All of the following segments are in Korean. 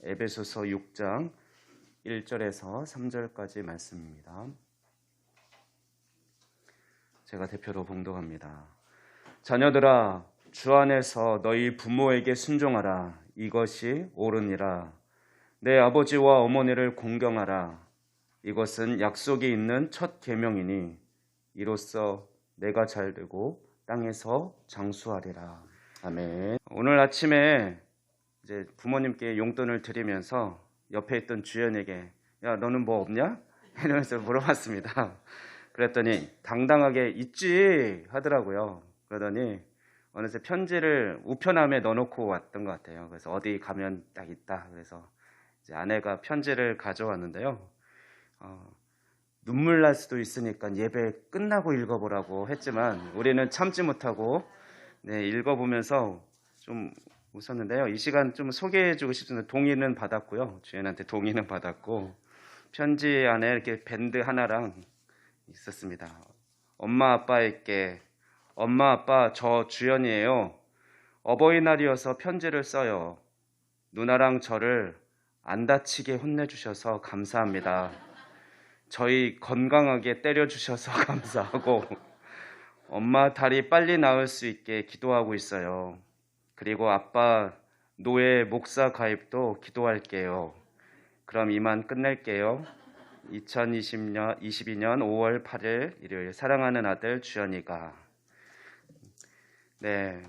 에베소서 6장 1절에서 3절까지 말씀입니다. 제가 대표로 봉독합니다. 자녀들아, 주 안에서 너희 부모에게 순종하라. 이것이 옳으니라. 내 아버지와 어머니를 공경하라. 이것은 약속이 있는 첫 계명이니 이로써 내가 잘되고 땅에서 장수하리라. 아멘. 오늘 아침에 이제 부모님께 용돈을 드리면서 옆에 있던 주연에게 야, 너는 뭐 없냐? 이러면서 물어봤습니다. 그랬더니 당당하게 있지 하더라고요. 그러더니 어느새 편지를 우편함에 넣어놓고 왔던 것 같아요. 그래서 어디 가면 딱 있다. 그래서 이제 아내가 편지를 가져왔는데요. 눈물 날 수도 있으니까 예배 끝나고 읽어보라고 했지만 우리는 참지 못하고 읽어보면서 좀 웃었는데요. 이 시간 좀 소개해주고 싶습니다. 동의는 받았고요. 주연한테 동의는 받았고 편지 안에 이렇게 밴드 하나랑 있었습니다. 엄마 아빠에게 엄마 아빠 저 주연이에요. 어버이날이어서 편지를 써요. 누나랑 저를 안 다치게 혼내주셔서 감사합니다. 저희 건강하게 때려주셔서 감사하고 엄마 다리 빨리 나을 수 있게 기도하고 있어요. 그리고 아빠 노예 목사 가입도 기도할게요. 그럼 이만 끝낼게요. 2022년 5월 8일 일요일 사랑하는 아들 주연이가. 네,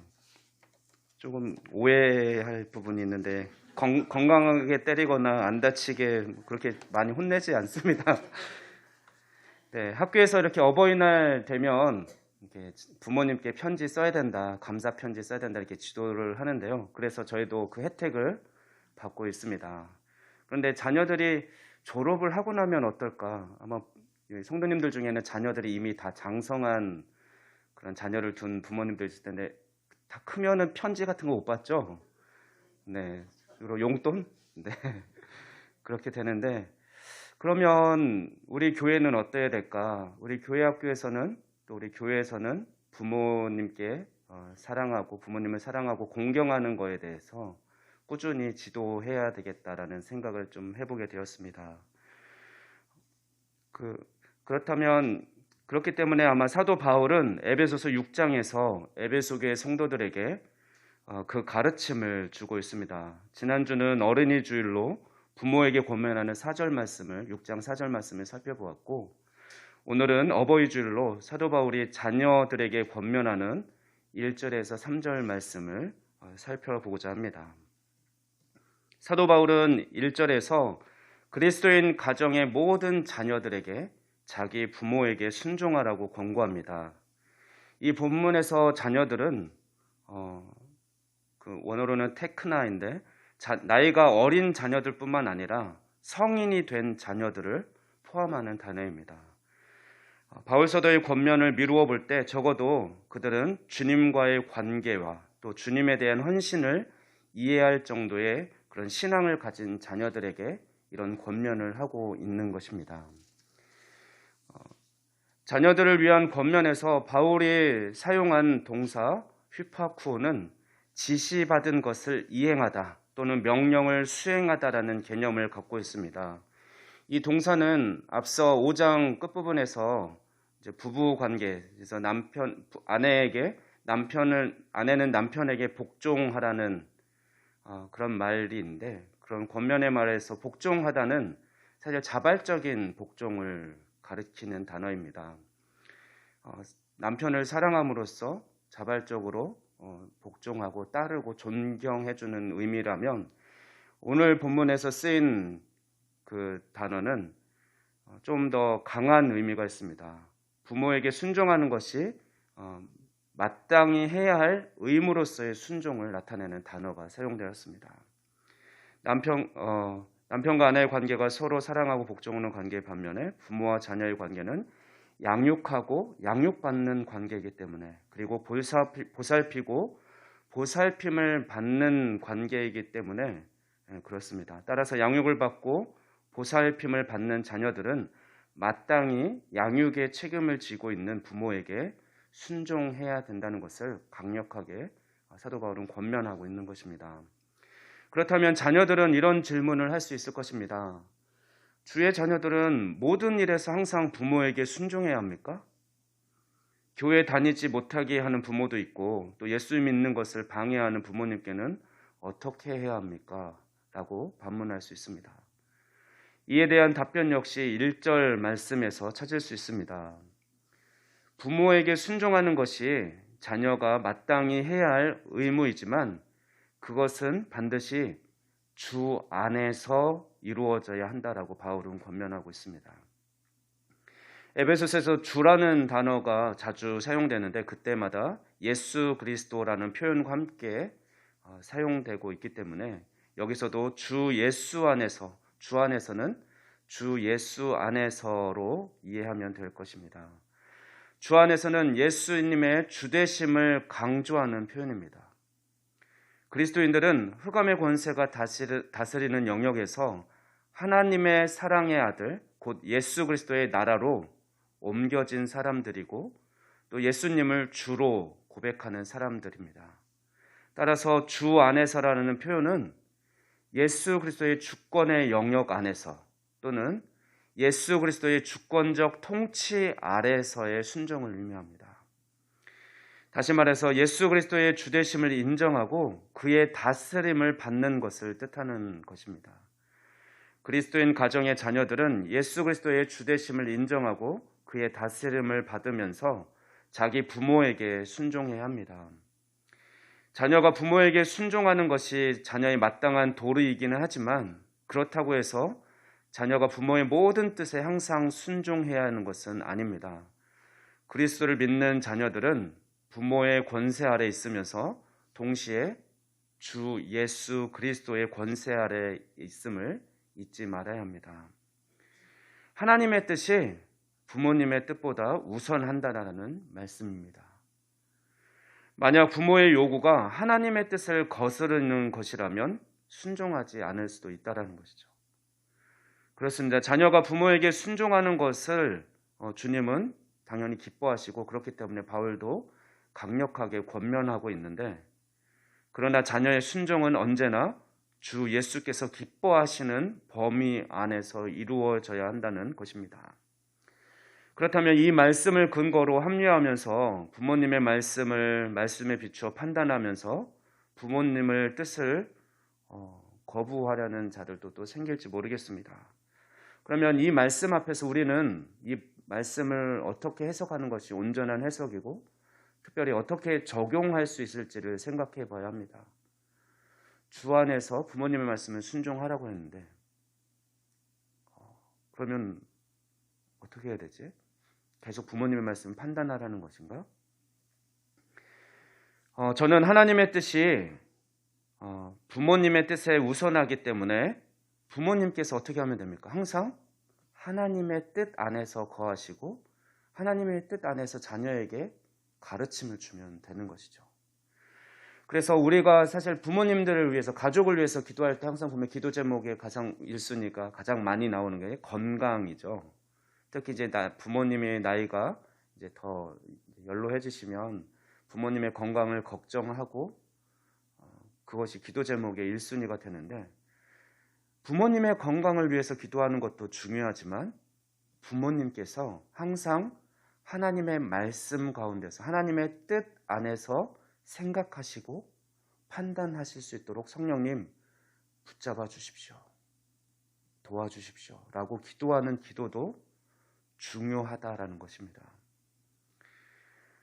조금 오해할 부분이 있는데 건강하게 때리거나 안 다치게 그렇게 많이 혼내지 않습니다. 네, 학교에서 이렇게 어버이날 되면 이렇게 부모님께 편지 써야 된다, 감사 편지 써야 된다 이렇게 지도를 하는데요. 그래서 저희도 그 혜택을 받고 있습니다. 그런데 자녀들이 졸업을 하고 나면 어떨까? 아마 성도님들 중에는 자녀들이 이미 다 장성한 그런 자녀를 둔 부모님도 있을 텐데 다 크면은 편지 같은 거 못 받죠? 네, 주로 용돈? 네, 그렇게 되는데 그러면 우리 교회는 어때야 될까? 우리 교회 학교에서는 또 우리 교회에서는 부모님께 사랑하고 부모님을 사랑하고 공경하는 거에 대해서 꾸준히 지도해야 되겠다라는 생각을 좀 해보게 되었습니다. 그렇다면 그렇기 때문에 아마 사도 바울은 에베소서 6장에서 에베소 교회 성도들에게 그 가르침을 주고 있습니다. 지난주는 어린이 주일로 부모에게 권면하는 4절 말씀을 6장 4절 말씀을 살펴보았고 오늘은 어버이 주일로 사도 바울이 자녀들에게 권면하는 1절에서 3절 말씀을 살펴보고자 합니다. 사도 바울은 1절에서 그리스도인 가정의 모든 자녀들에게 자기 부모에게 순종하라고 권고합니다. 이 본문에서 자녀들은 그 원어로는 테크나인데 나이가 어린 자녀들뿐만 아니라 성인이 된 자녀들을 포함하는 단어입니다. 바울 사도의 권면을 미루어 볼 때 적어도 그들은 주님과의 관계와 또 주님에 대한 헌신을 이해할 정도의 그런 신앙을 가진 자녀들에게 이런 권면을 하고 있는 것입니다. 자녀들을 위한 권면에서 바울이 사용한 동사 휘파쿠는 지시받은 것을 이행하다 또는 명령을 수행하다라는 개념을 갖고 있습니다. 이 동사는 앞서 5장 끝부분에서 이제 부부 관계에서 아내는 남편에게 복종하라는 그런 말인데 그런 권면의 말에서 복종하다는 사실 자발적인 복종을 가리키는 단어입니다. 남편을 사랑함으로써 자발적으로 복종하고 따르고 존경해주는 의미라면 오늘 본문에서 쓰인 그 단어는 좀 더 강한 의미가 있습니다. 부모에게 순종하는 것이 마땅히 해야 할 의무로서의 순종을 나타내는 단어가 사용되었습니다. 남편과 아내의 관계가 서로 사랑하고 복종하는 관계의 반면에 부모와 자녀의 관계는 양육하고 양육받는 관계이기 때문에 그리고 보살피고 보살핌을 받는 관계이기 때문에 그렇습니다. 따라서 양육을 받고 보살핌을 받는 자녀들은 마땅히 양육의 책임을 지고 있는 부모에게 순종해야 된다는 것을 강력하게 사도 바울은 권면하고 있는 것입니다. 그렇다면 자녀들은 이런 질문을 할 수 있을 것입니다. 주의 자녀들은 모든 일에서 항상 부모에게 순종해야 합니까? 교회 다니지 못하게 하는 부모도 있고 또 예수 믿는 것을 방해하는 부모님께는 어떻게 해야 합니까? 라고 반문할 수 있습니다. 이에 대한 답변 역시 1절 말씀에서 찾을 수 있습니다. 부모에게 순종하는 것이 자녀가 마땅히 해야 할 의무이지만 그것은 반드시 주 안에서 이루어져야 한다라고 바울은 권면하고 있습니다. 에베소서에서 주라는 단어가 자주 사용되는데 그때마다 예수 그리스도라는 표현과 함께 사용되고 있기 때문에 여기서도 주 예수 안에서, 주 안에서는 주 예수 안에서로 이해하면 될 것입니다. 주 안에서는 예수님의 주되심을 강조하는 표현입니다. 그리스도인들은 흑암의 권세가 다스리는 영역에서 하나님의 사랑의 아들, 곧 예수 그리스도의 나라로 옮겨진 사람들이고 또 예수님을 주로 고백하는 사람들입니다. 따라서 주 안에서라는 표현은 예수 그리스도의 주권의 영역 안에서 또는 예수 그리스도의 주권적 통치 아래서의 순종을 의미합니다. 다시 말해서 예수 그리스도의 주되심을 인정하고 그의 다스림을 받는 것을 뜻하는 것입니다. 그리스도인 가정의 자녀들은 예수 그리스도의 주되심을 인정하고 그의 다스림을 받으면서 자기 부모에게 순종해야 합니다. 자녀가 부모에게 순종하는 것이 자녀의 마땅한 도리이기는 하지만 그렇다고 해서 자녀가 부모의 모든 뜻에 항상 순종해야 하는 것은 아닙니다. 그리스도를 믿는 자녀들은 부모의 권세 아래 있으면서 동시에 주 예수 그리스도의 권세 아래 있음을 잊지 말아야 합니다. 하나님의 뜻이 부모님의 뜻보다 우선한다라는 말씀입니다. 만약 부모의 요구가 하나님의 뜻을 거스르는 것이라면 순종하지 않을 수도 있다는 것이죠. 그렇습니다. 자녀가 부모에게 순종하는 것을 주님은 당연히 기뻐하시고 그렇기 때문에 바울도 강력하게 권면하고 있는데 그러나 자녀의 순종은 언제나 주 예수께서 기뻐하시는 범위 안에서 이루어져야 한다는 것입니다. 그렇다면 이 말씀을 근거로 합리화하면서 부모님의 말씀에 비추어 판단하면서 부모님의 뜻을 거부하려는 자들도 또 생길지 모르겠습니다. 그러면 이 말씀 앞에서 우리는 이 말씀을 어떻게 해석하는 것이 온전한 해석이고 특별히 어떻게 적용할 수 있을지를 생각해 봐야 합니다. 주 안에서 부모님의 말씀을 순종하라고 했는데 그러면 어떻게 해야 되지? 계속 부모님의 말씀을 판단하라는 것인가? 저는 하나님의 뜻이 부모님의 뜻에 우선하기 때문에 부모님께서 어떻게 하면 됩니까? 항상 하나님의 뜻 안에서 거하시고 하나님의 뜻 안에서 자녀에게 가르침을 주면 되는 것이죠. 그래서 우리가 사실 부모님들을 위해서 가족을 위해서 기도할 때 항상 보면 기도 제목에 가장 1순위가 가장 많이 나오는 게 건강이죠. 특히 이제 부모님의 나이가 이제 더 연로해지시면 부모님의 건강을 걱정하고 그것이 기도 제목의 1순위가 되는데 부모님의 건강을 위해서 기도하는 것도 중요하지만 부모님께서 항상 하나님의 말씀 가운데서 하나님의 뜻 안에서 생각하시고 판단하실 수 있도록 성령님 붙잡아 주십시오. 도와주십시오. 라고 기도하는 기도도 중요하다라는 것입니다.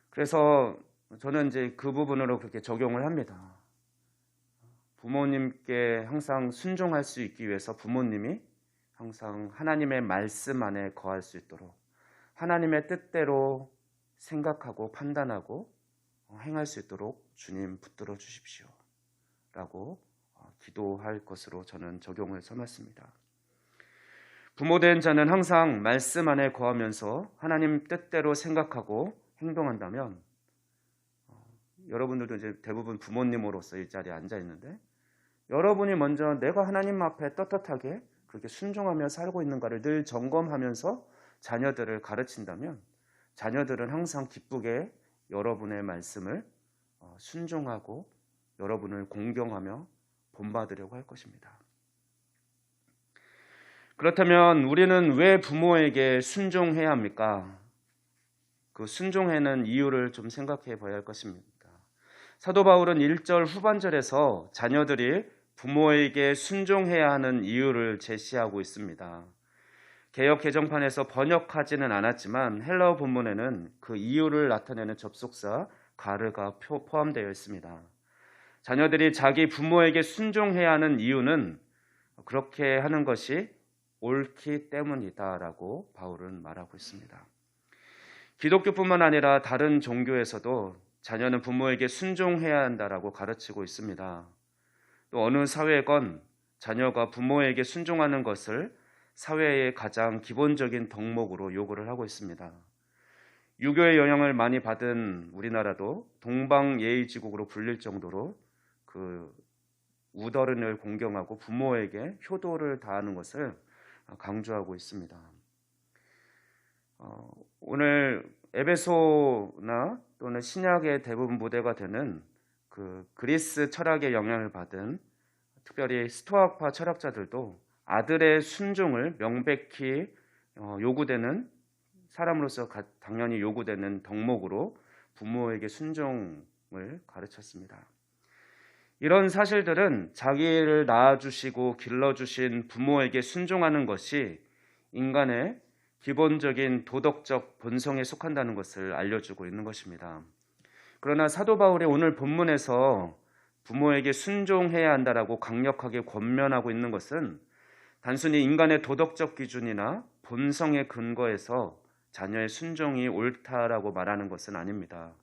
그래서 저는 이제 그 부분으로 그렇게 적용을 합니다. 부모님께 항상 순종할 수 있기 위해서 부모님이 항상 하나님의 말씀 안에 거할 수 있도록 하나님의 뜻대로 생각하고 판단하고 행할 수 있도록 주님 붙들어 주십시오. 라고 기도할 것으로 저는 적용을 삼았습니다. 부모된 자는 항상 말씀 안에 거하면서 하나님 뜻대로 생각하고 행동한다면 여러분들도 이제 대부분 부모님으로서 이 자리에 앉아 있는데 여러분이 먼저 내가 하나님 앞에 떳떳하게 그렇게 순종하며 살고 있는가를 늘 점검하면서 자녀들을 가르친다면 자녀들은 항상 기쁘게 여러분의 말씀을 순종하고 여러분을 공경하며 본받으려고 할 것입니다. 그렇다면 우리는 왜 부모에게 순종해야 합니까? 그 순종하는 이유를 좀 생각해 봐야 할 것입니다. 사도 바울은 1절 후반절에서 자녀들이 부모에게 순종해야 하는 이유를 제시하고 있습니다. 개역 개정판에서 번역하지는 않았지만 헬라어 본문에는 그 이유를 나타내는 접속사 가르가 포함되어 있습니다. 자녀들이 자기 부모에게 순종해야 하는 이유는 그렇게 하는 것이 옳기 때문이다라고 바울은 말하고 있습니다. 기독교뿐만 아니라 다른 종교에서도 자녀는 부모에게 순종해야 한다라고 가르치고 있습니다. 또 어느 사회건 자녀가 부모에게 순종하는 것을 사회의 가장 기본적인 덕목으로 요구를 하고 있습니다. 유교의 영향을 많이 받은 우리나라도 동방예의지국으로 불릴 정도로 그 우더른을 공경하고 부모에게 효도를 다하는 것을 강조하고 있습니다. 오늘 에베소나 또는 신약의 대부분 무대가 되는 그 그리스 철학의 영향을 받은 특별히 스토아파 철학자들도 아들의 순종을 명백히 요구되는 사람으로서 당연히 요구되는 덕목으로 부모에게 순종을 가르쳤습니다. 이런 사실들은 자기를 낳아주시고 길러주신 부모에게 순종하는 것이 인간의 기본적인 도덕적 본성에 속한다는 것을 알려주고 있는 것입니다. 그러나 사도 바울이 오늘 본문에서 부모에게 순종해야 한다라고 강력하게 권면하고 있는 것은 단순히 인간의 도덕적 기준이나 본성의 근거에서 자녀의 순종이 옳다라고 말하는 것은 아닙니다.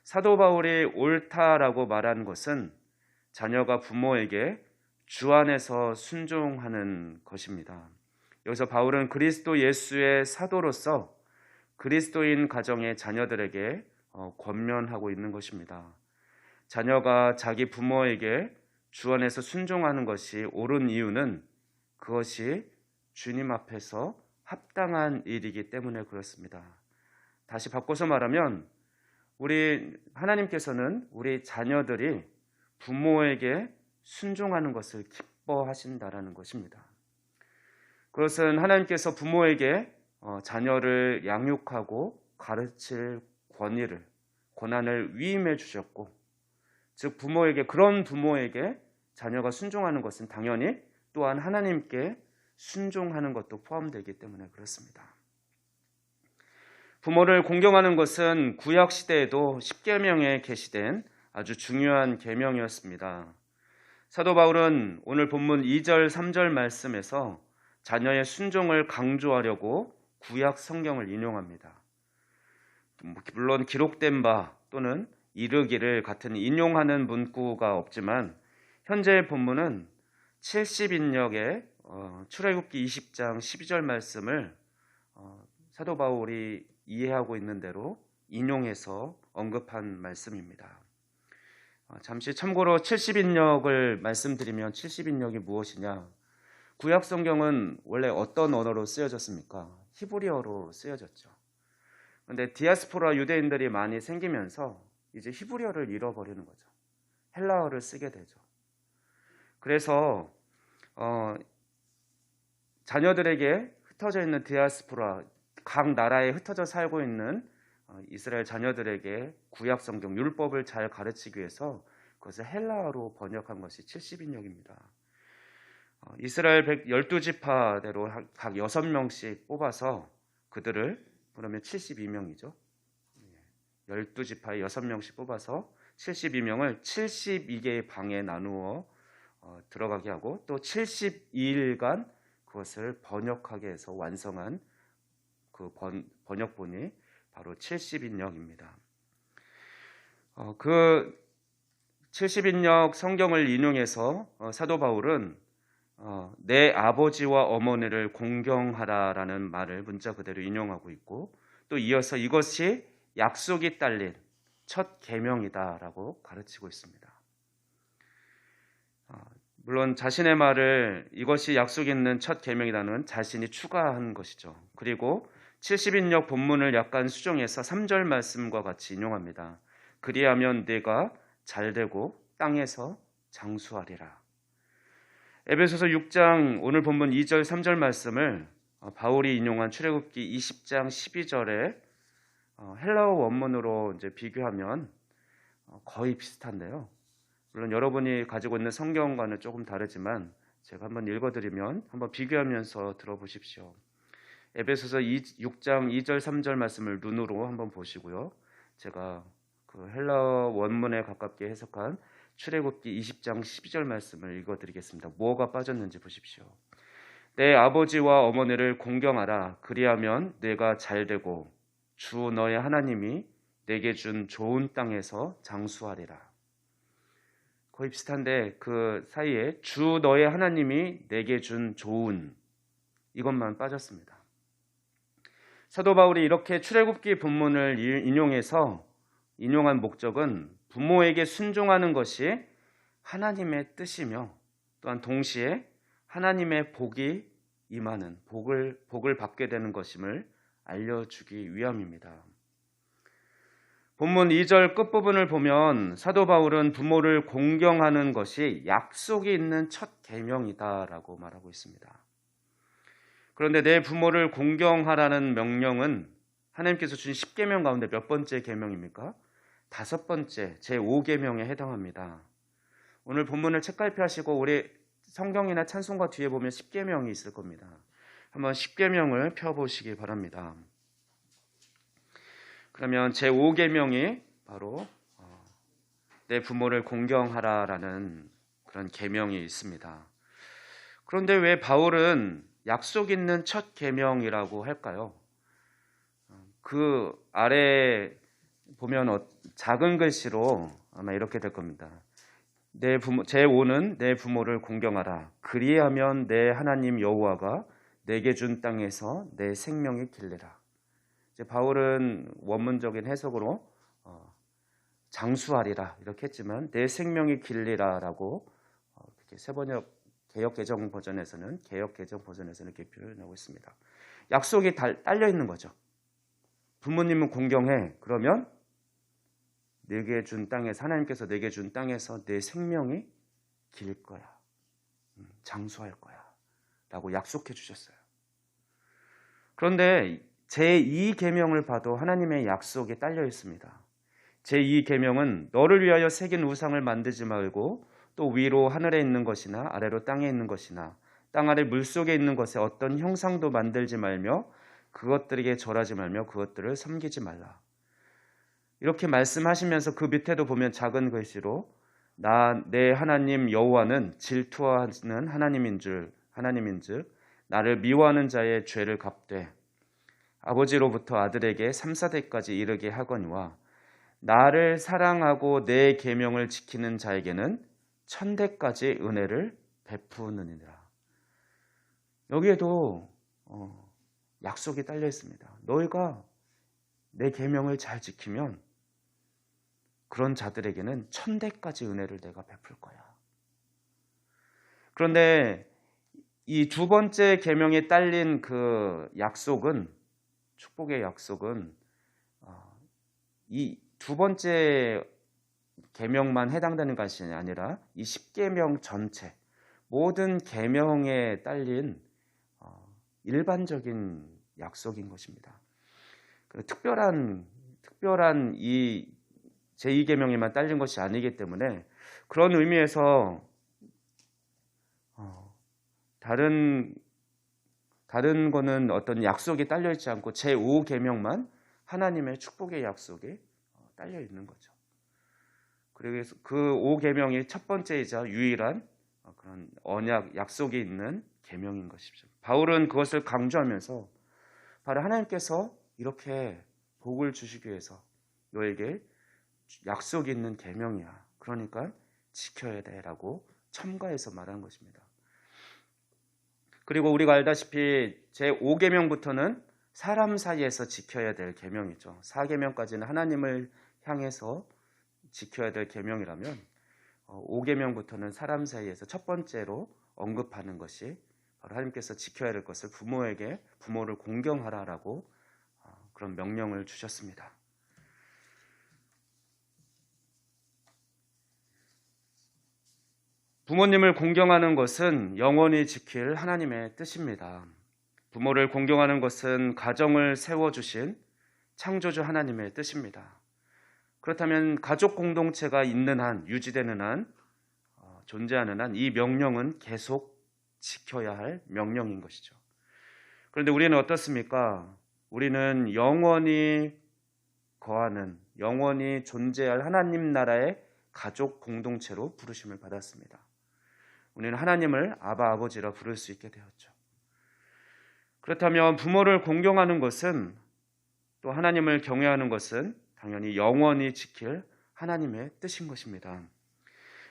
사도 바울이 옳다라고 말하는 것은 자녀가 부모에게 주 안에서 순종하는 것입니다. 여기서 바울은 그리스도 예수의 사도로서 그리스도인 가정의 자녀들에게 권면하고 있는 것입니다. 자녀가 자기 부모에게 주 안에서 순종하는 것이 옳은 이유는 그것이 주님 앞에서 합당한 일이기 때문에 그렇습니다. 다시 바꿔서 말하면 우리 하나님께서는 우리 자녀들이 부모에게 순종하는 것을 기뻐하신다라는 것입니다. 그것은 하나님께서 부모에게 자녀를 양육하고 가르칠 권한을 위임해 주셨고, 즉 그런 부모에게 자녀가 순종하는 것은 당연히 또한 하나님께 순종하는 것도 포함되기 때문에 그렇습니다. 부모를 공경하는 것은 구약 시대에도 십계명에 게시된 아주 중요한 계명이었습니다. 사도 바울은 오늘 본문 2절, 3절 말씀에서 자녀의 순종을 강조하려고 구약 성경을 인용합니다. 물론 기록된 바 또는 이르기를 같은 인용하는 문구가 없지만 현재 본문은 70인역의 출애굽기 20장 12절 말씀을 사도 바울이 이해하고 있는 대로 인용해서 언급한 말씀입니다. 잠시 참고로 70인역을 말씀드리면 70인역이 무엇이냐? 구약 성경은 원래 어떤 언어로 쓰여졌습니까? 히브리어로 쓰여졌죠. 그런데 디아스포라 유대인들이 많이 생기면서 이제 히브리어를 잃어버리는 거죠. 헬라어를 쓰게 되죠. 그래서 자녀들에게 흩어져 있는 디아스포라, 각 나라에 흩어져 살고 있는 이스라엘 자녀들에게 구약 성경 율법을 잘 가르치기 위해서 그것을 헬라어로 번역한 것이 70인역입니다. 이스라엘 12지파대로 각 6명씩 뽑아서 그들을, 그러면 72명이죠. 12지파에 6명씩 뽑아서 72명을 72개의 방에 나누어 들어가게 하고 또 72일간 그것을 번역하게 해서 완성한 그 번역본이 바로 70인역입니다. 그 70인역 성경을 인용해서 사도 바울은 내 아버지와 어머니를 공경하라라는 말을 문자 그대로 인용하고 있고, 또 이어서 이것이 약속이 딸린 첫 계명이다라고 가르치고 있습니다. 물론 자신의 말을 이것이 약속 있는 첫 계명이라는 자신이 추가한 것이죠. 그리고 70인역 본문을 약간 수정해서 3절 말씀과 같이 인용합니다. 그리하면 네가 잘되고 땅에서 장수하리라. 에베소서 6장 오늘 본문 2절 3절 말씀을 바울이 인용한 출애굽기 20장 12절에 헬라어 원문으로 이제 비교하면 거의 비슷한데요. 물론 여러분이 가지고 있는 성경과는 조금 다르지만 제가 한번 읽어드리면 한번 비교하면서 들어보십시오. 에베소서 6장 2절 3절 말씀을 눈으로 한번 보시고요. 제가 그 헬라어 원문에 가깝게 해석한 출애굽기 20장 12절 말씀을 읽어드리겠습니다. 뭐가 빠졌는지 보십시오. 내 아버지와 어머니를 공경하라. 그리하면 내가 잘되고 주 너의 하나님이 내게 준 좋은 땅에서 장수하리라. 거의 비슷한데 그 사이에 주 너의 하나님이 내게 준 좋은, 이것만 빠졌습니다. 사도 바울이 이렇게 출애굽기 본문을 인용한 목적은 부모에게 순종하는 것이 하나님의 뜻이며 또한 동시에 하나님의 복이 임하는 복을 받게 되는 것임을 알려주기 위함입니다. 본문 2절 끝부분을 보면 사도 바울은 부모를 공경하는 것이 약속이 있는 첫 계명이다라고 말하고 있습니다. 그런데 내 부모를 공경하라는 명령은 하나님께서 주신 10계명 가운데 몇 번째 계명입니까? 5번째 제5계명에 해당합니다. 오늘 본문을 책갈피하시고 우리 성경이나 찬송가 뒤에 보면 10계명이 있을 겁니다. 한번 10계명을 펴보시기 바랍니다. 그러면 제5계명이 바로 내 부모를 공경하라라는 그런 계명이 있습니다. 그런데 왜 바울은 약속 있는 첫 계명이라고 할까요? 그 아래 보면 작은 글씨로 아마 이렇게 될 겁니다. 제5는 내 부모를 공경하라. 그리하면 내 하나님 여호와가 내게 준 땅에서 내 생명이 길리라. 이제 바울은 원문적인 해석으로 장수하리라 이렇게 했지만 내 생명이 길리라라고 이렇게 세번역 개역 개정 버전에서는 이렇게 표현하고 있습니다. 약속이 딸려 있는 거죠. 부모님은 공경해. 그러면 내게 준 땅에서, 하나님께서 내게 준 땅에서 내 생명이 길 거야. 장수할 거야. 라고 약속해 주셨어요. 그런데 제2계명을 봐도 하나님의 약속이 딸려 있습니다. 제2계명은 너를 위하여 새긴 우상을 만들지 말고 또 위로 하늘에 있는 것이나 아래로 땅에 있는 것이나 땅 아래 물속에 있는 것에 어떤 형상도 만들지 말며 그것들에게 절하지 말며 그것들을 섬기지 말라. 이렇게 말씀하시면서 그 밑에도 보면 작은 글씨로 내 하나님 여호와는 질투하는 하나님인즉 나를 미워하는 자의 죄를 갚되 아버지로부터 아들에게 3, 4대까지 이르게 하거니와 나를 사랑하고 내 계명을 지키는 자에게는 1000대까지 은혜를 베푸느니라. 여기에도 약속이 딸려 있습니다. 너희가 내 계명을 잘 지키면 그런 자들에게는 1000대까지 은혜를 내가 베풀 거야. 그런데 이 두 번째 계명에 딸린 그 약속은, 축복의 약속은 이 두 번째 계명만 해당되는 것이 아니라 이 10계명 전체 모든 계명에 딸린 일반적인 약속인 것입니다. 특별한 이 제2계명에만 딸린 것이 아니기 때문에 그런 의미에서 다른 거는 어떤 약속이 딸려 있지 않고 제5계명만 하나님의 축복의 약속이 딸려 있는 거죠. 그래서 그 5계명이 첫 번째이자 유일한 그런 언약, 약속이 있는 계명인 것이죠. 바울은 그것을 강조하면서 바로 하나님께서 이렇게 복을 주시기 위해서 너에게 약속이 있는 계명이야. 그러니까 지켜야 돼라고 첨가해서 말한 것입니다. 그리고 우리가 알다시피 제5계명부터는 사람 사이에서 지켜야 될 계명이죠. 4계명까지는 하나님을 향해서 지켜야 될 계명이라면 5계명부터는 사람 사이에서 첫 번째로 언급하는 것이 바로 하나님께서 지켜야 될 것을 부모를 공경하라라고 그런 명령을 주셨습니다. 부모님을 공경하는 것은 영원히 지킬 하나님의 뜻입니다. 부모를 공경하는 것은 가정을 세워주신 창조주 하나님의 뜻입니다. 그렇다면 가족 공동체가 있는 한, 유지되는 한, 존재하는 한 이 명령은 계속 지켜야 할 명령인 것이죠. 그런데 우리는 어떻습니까? 우리는 영원히 거하는, 영원히 존재할 하나님 나라의 가족 공동체로 부르심을 받았습니다. 우리는 하나님을 아바 아버지라 부를 수 있게 되었죠. 그렇다면 부모를 공경하는 것은, 또 하나님을 경외하는 것은 당연히 영원히 지킬 하나님의 뜻인 것입니다.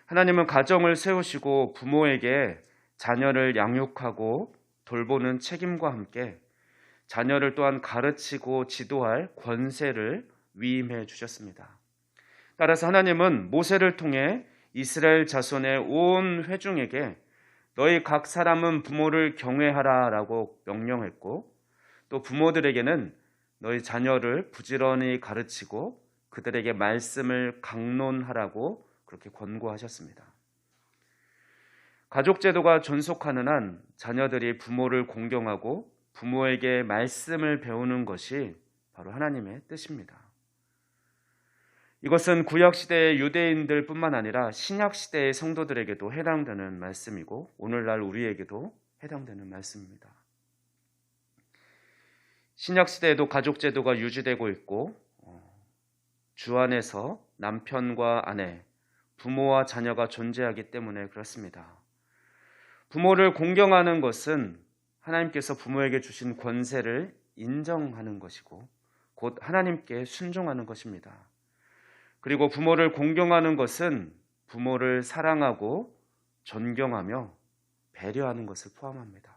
하나님은 가정을 세우시고 부모에게 자녀를 양육하고 돌보는 책임과 함께 자녀를 또한 가르치고 지도할 권세를 위임해 주셨습니다. 따라서 하나님은 모세를 통해 이스라엘 자손의 온 회중에게 너희 각 사람은 부모를 경외하라 라고 명령했고, 또 부모들에게는 너희 자녀를 부지런히 가르치고 그들에게 말씀을 강론하라고 그렇게 권고하셨습니다. 가족제도가 존속하는 한 자녀들이 부모를 공경하고 부모에게 말씀을 배우는 것이 바로 하나님의 뜻입니다. 이것은 구약시대의 유대인들 뿐만 아니라 신약시대의 성도들에게도 해당되는 말씀이고 오늘날 우리에게도 해당되는 말씀입니다. 신약시대에도 가족제도가 유지되고 있고 주 안에서 남편과 아내, 부모와 자녀가 존재하기 때문에 그렇습니다. 부모를 공경하는 것은 하나님께서 부모에게 주신 권세를 인정하는 것이고 곧 하나님께 순종하는 것입니다. 그리고 부모를 공경하는 것은 부모를 사랑하고 존경하며 배려하는 것을 포함합니다.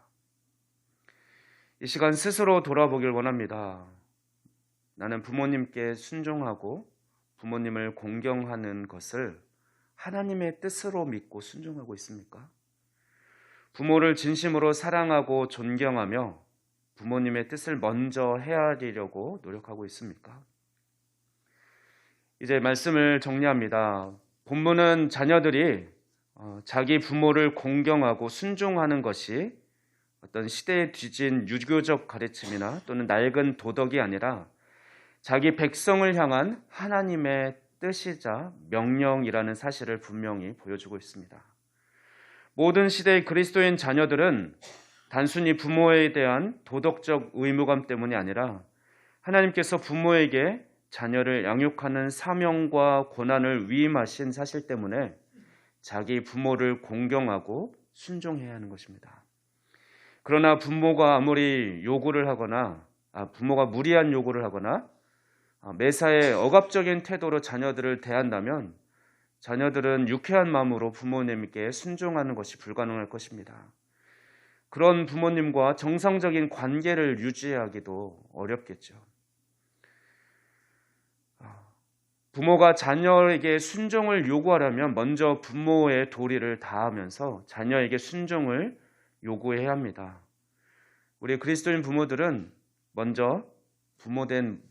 이 시간 스스로 돌아보길 원합니다. 나는 부모님께 순종하고 부모님을 공경하는 것을 하나님의 뜻으로 믿고 순종하고 있습니까? 부모를 진심으로 사랑하고 존경하며 부모님의 뜻을 먼저 헤아리려고 노력하고 있습니까? 이제 말씀을 정리합니다. 본문은 자녀들이 자기 부모를 공경하고 순종하는 것이 어떤 시대에 뒤진 유교적 가르침이나 또는 낡은 도덕이 아니라 자기 백성을 향한 하나님의 뜻이자 명령이라는 사실을 분명히 보여주고 있습니다. 모든 시대의 그리스도인 자녀들은 단순히 부모에 대한 도덕적 의무감 때문이 아니라 하나님께서 부모에게 자녀를 양육하는 사명과 권한을 위임하신 사실 때문에 자기 부모를 공경하고 순종해야 하는 것입니다. 그러나 부모가 아무리 요구를 하거나 부모가 무리한 요구를 하거나 매사에 억압적인 태도로 자녀들을 대한다면 자녀들은 유쾌한 마음으로 부모님께 순종하는 것이 불가능할 것입니다. 그런 부모님과 정상적인 관계를 유지하기도 어렵겠죠. 부모가 자녀에게 순종을 요구하려면 먼저 부모의 도리를 다하면서 자녀에게 순종을 요구해야 합니다. 우리 그리스도인 부모들은 먼저 부모된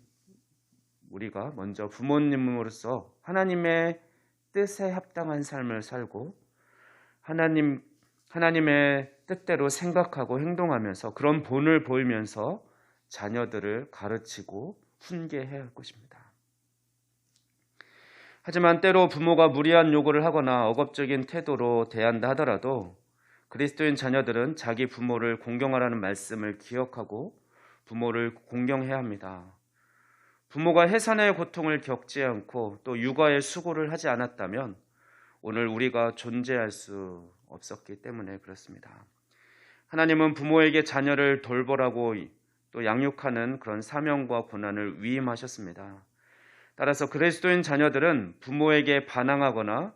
우리가 먼저 부모님으로서 하나님의 뜻에 합당한 삶을 살고 하나님의 뜻대로 생각하고 행동하면서 그런 본을 보이면서 자녀들을 가르치고 훈계해야 할 것입니다. 하지만 때로 부모가 무리한 요구를 하거나 억압적인 태도로 대한다 하더라도 그리스도인 자녀들은 자기 부모를 공경하라는 말씀을 기억하고 부모를 공경해야 합니다. 부모가 해산의 고통을 겪지 않고 또 육아의 수고를 하지 않았다면 오늘 우리가 존재할 수 없었기 때문에 그렇습니다. 하나님은 부모에게 자녀를 돌보라고 또 양육하는 그런 사명과 권한을 위임하셨습니다. 따라서 그리스도인 자녀들은 부모에게 반항하거나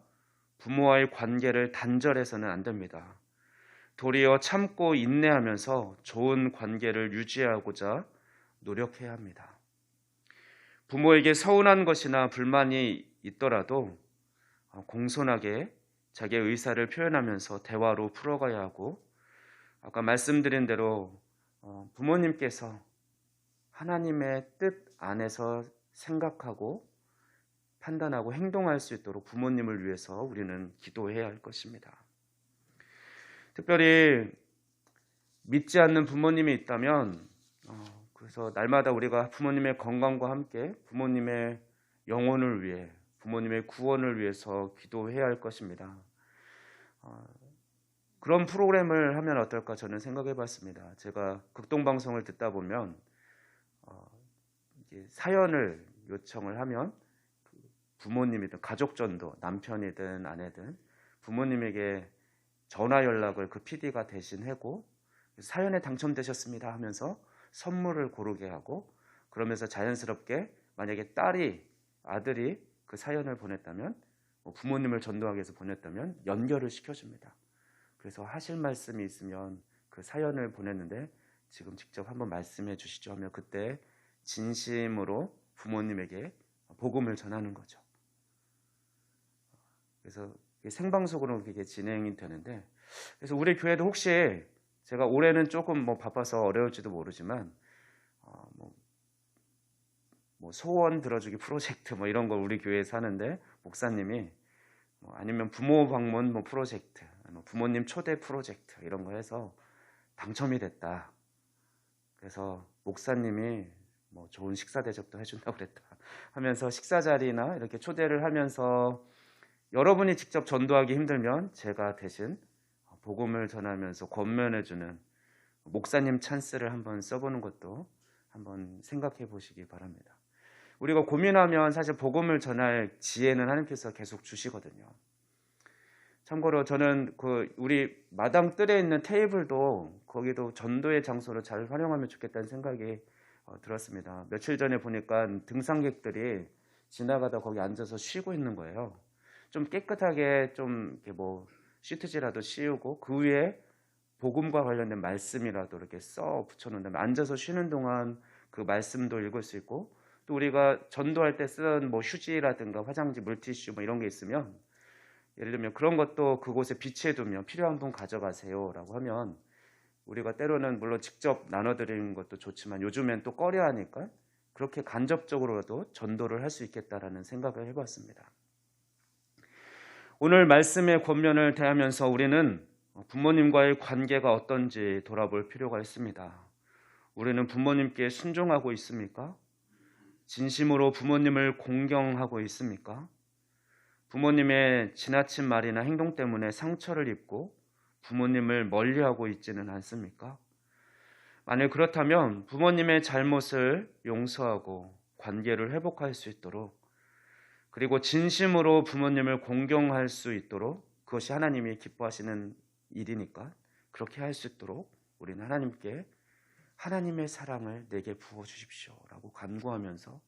부모와의 관계를 단절해서는 안 됩니다. 도리어 참고 인내하면서 좋은 관계를 유지하고자 노력해야 합니다. 부모에게 서운한 것이나 불만이 있더라도 공손하게 자기의 의사를 표현하면서 대화로 풀어가야 하고 아까 말씀드린 대로 부모님께서 하나님의 뜻 안에서 생각하고 판단하고 행동할 수 있도록 부모님을 위해서 우리는 기도해야 할 것입니다. 특별히 믿지 않는 부모님이 있다면 그래서 날마다 우리가 부모님의 건강과 함께 부모님의 영혼을 위해 부모님의 구원을 위해서 기도해야 할 것입니다. 그런 프로그램을 하면 어떨까 저는 생각해 봤습니다. 제가 극동방송을 듣다 보면 사연을 요청을 하면 부모님이든 가족전도, 남편이든 아내든 부모님에게 전화 연락을 그 PD가 대신하고 사연에 당첨되셨습니다 하면서 선물을 고르게 하고, 그러면서 자연스럽게 만약에 아들이 그 사연을 보냈다면, 부모님을 전도하기 위해서 보냈다면 연결을 시켜줍니다. 그래서 하실 말씀이 있으면 그 사연을 보냈는데 지금 직접 한번 말씀해 주시죠 하면 그때 진심으로 부모님에게 복음을 전하는 거죠. 그래서 생방송으로 그게 진행이 되는데, 그래서 우리 교회도 혹시 제가 올해는 조금 바빠서 어려울지도 모르지만 소원 들어주기 프로젝트 이런 걸 우리 교회에서 하는데, 목사님이 아니면 부모 방문 프로젝트, 부모님 초대 프로젝트 이런 거 해서 당첨이 됐다. 그래서 목사님이 좋은 식사 대접도 해준다고 그랬다 하면서 식사 자리나 이렇게 초대를 하면서 여러분이 직접 전도하기 힘들면 제가 대신 복음을 전하면서 권면해주는 목사님 찬스를 한번 써보는 것도 한번 생각해 보시기 바랍니다. 우리가 고민하면 사실 복음을 전할 지혜는 하나님께서 계속 주시거든요. 참고로 저는 우리 마당 뜰에 있는 테이블도 거기도 전도의 장소로 잘 활용하면 좋겠다는 생각이 들었습니다. 며칠 전에 보니까 등산객들이 지나가다 거기 앉아서 쉬고 있는 거예요. 좀 깨끗하게 좀 시트지라도 씌우고 그 위에 복음과 관련된 말씀이라도 이렇게 써 붙여놓는다면 앉아서 쉬는 동안 그 말씀도 읽을 수 있고, 또 우리가 전도할 때 쓰는 휴지라든가 화장지, 물티슈 이런 게 있으면 예를 들면 그런 것도 그곳에 비치해두면 필요한 분 가져가세요라고 하면, 우리가 때로는 물론 직접 나눠드리는 것도 좋지만 요즘엔 또 꺼려하니까 그렇게 간접적으로라도 전도를 할 수 있겠다라는 생각을 해봤습니다. 오늘 말씀의 권면을 대하면서 우리는 부모님과의 관계가 어떤지 돌아볼 필요가 있습니다. 우리는 부모님께 순종하고 있습니까? 진심으로 부모님을 공경하고 있습니까? 부모님의 지나친 말이나 행동 때문에 상처를 입고 부모님을 멀리하고 있지는 않습니까? 만약 그렇다면 부모님의 잘못을 용서하고 관계를 회복할 수 있도록, 그리고 진심으로 부모님을 공경할 수 있도록, 그것이 하나님이 기뻐하시는 일이니까 그렇게 할 수 있도록 우리는 하나님께 하나님의 사랑을 내게 부어주십시오 라고 간구하면서,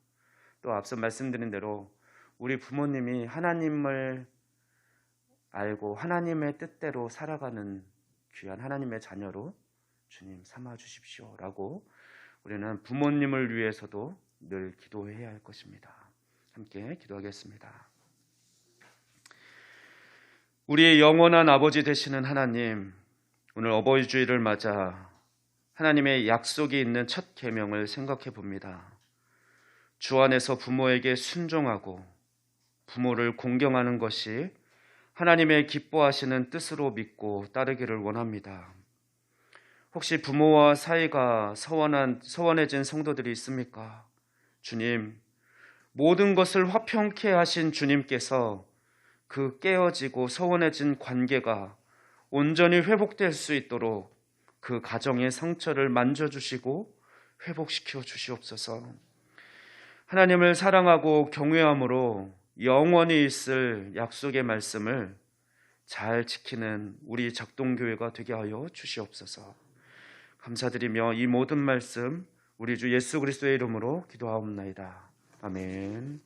또 앞서 말씀드린 대로 우리 부모님이 하나님을 알고 하나님의 뜻대로 살아가는 귀한 하나님의 자녀로 주님 삼아주십시오 라고 우리는 부모님을 위해서도 늘 기도해야 할 것입니다. 함께 기도하겠습니다. 우리의 영원한 아버지 되시는 하나님, 오늘 어버이 주일을 맞아 하나님의 약속이 있는 첫 계명을 생각해 봅니다. 주 안에서 부모에게 순종하고 부모를 공경하는 것이 하나님의 기뻐하시는 뜻으로 믿고 따르기를 원합니다. 혹시 부모와 사이가 서원해진 성도들이 있습니까? 주님, 모든 것을 화평케 하신 주님께서 그 깨어지고 서운해진 관계가 온전히 회복될 수 있도록 그 가정의 상처를 만져주시고 회복시켜 주시옵소서. 하나님을 사랑하고 경외함으로 영원히 있을 약속의 말씀을 잘 지키는 우리 작동교회가 되게 하여 주시옵소서. 감사드리며 이 모든 말씀 우리 주 예수 그리스도의 이름으로 기도하옵나이다. 아멘.